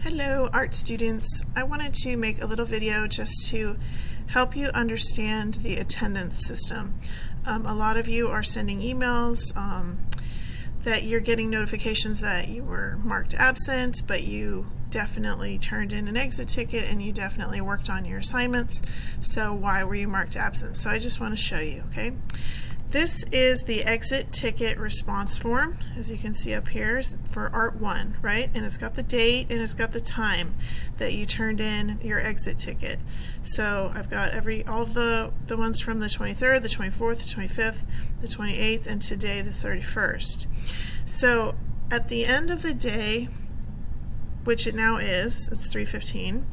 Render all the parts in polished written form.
Hello art students. I wanted to make a little video just to help you understand the attendance system. A lot of you are sending emails that you're getting notifications that you were marked absent, but you definitely turned in an exit ticket and you definitely worked on your assignments. So why were you marked absent? So I just want to show you, okay? This is the exit ticket response form, as you can see up here, for Art 1, right? And it's got the date and it's got the time that you turned in your exit ticket. So I've got all of the ones from the 23rd, the 24th, the 25th, the 28th, and today the 31st. So at the end of the day, which it now is, it's 3:15,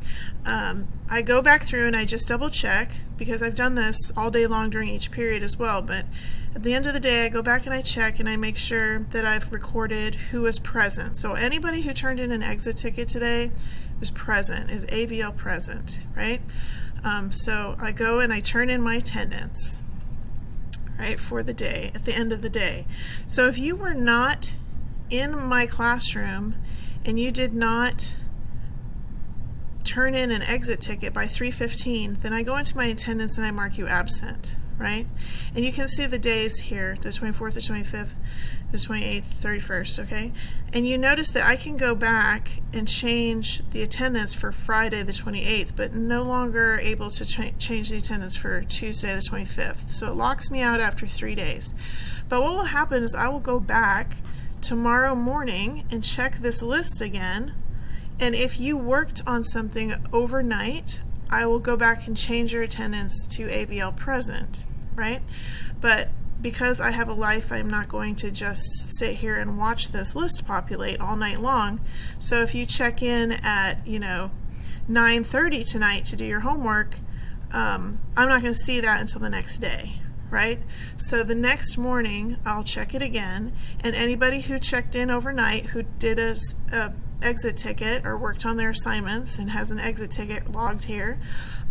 I go back through and I just double check, because I've done this all day long during each period as well, but at the end of the day I go back and I check and I make sure that I've recorded who is present. So anybody who turned in an exit ticket today is present, is AVL present, right? So I go and I turn in my attendance, right, for the day, at the end of the day. So if you were not in my classroom and you did not turn in an exit ticket by 3:15, then I go into my attendance and I mark you absent, right? And you can see the days here, the 24th, the 25th, the 28th, 31st, okay? And you notice that I can go back and change the attendance for Friday the 28th, but no longer able to change the attendance for Tuesday the 25th. So it locks me out after 3 days. But what will happen is I will go back tomorrow morning and check this list again, and if you worked on something overnight, I will go back and change your attendance to AVL present, right? But because I have a life, I'm not going to just sit here and watch this list populate all night long. So if you check in at 9:30 tonight to do your homework, I'm not going to see that until the next day, right? So the next morning I'll check it again, and anybody who checked in overnight who did a exit ticket or worked on their assignments and has an exit ticket logged here,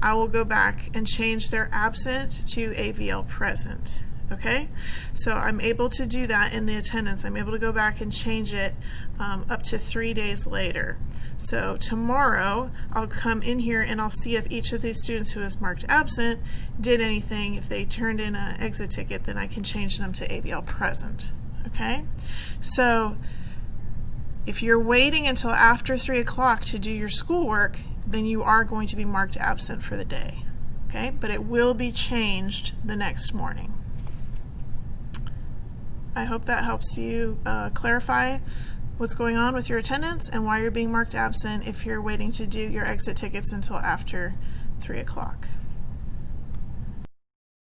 I will go back and change their absent to AVL present. Okay, so I'm able to do that in the attendance. I'm able to go back and change it up to 3 days later. So tomorrow I'll come in here and I'll see if each of these students who is marked absent did anything. If they turned in an exit ticket, then I can change them to AVL present. Okay, so if you're waiting until after 3 o'clock to do your schoolwork, then you are going to be marked absent for the day. Okay, but it will be changed the next morning. I hope that helps you clarify what's going on with your attendance and why you're being marked absent if you're waiting to do your exit tickets until after 3 o'clock.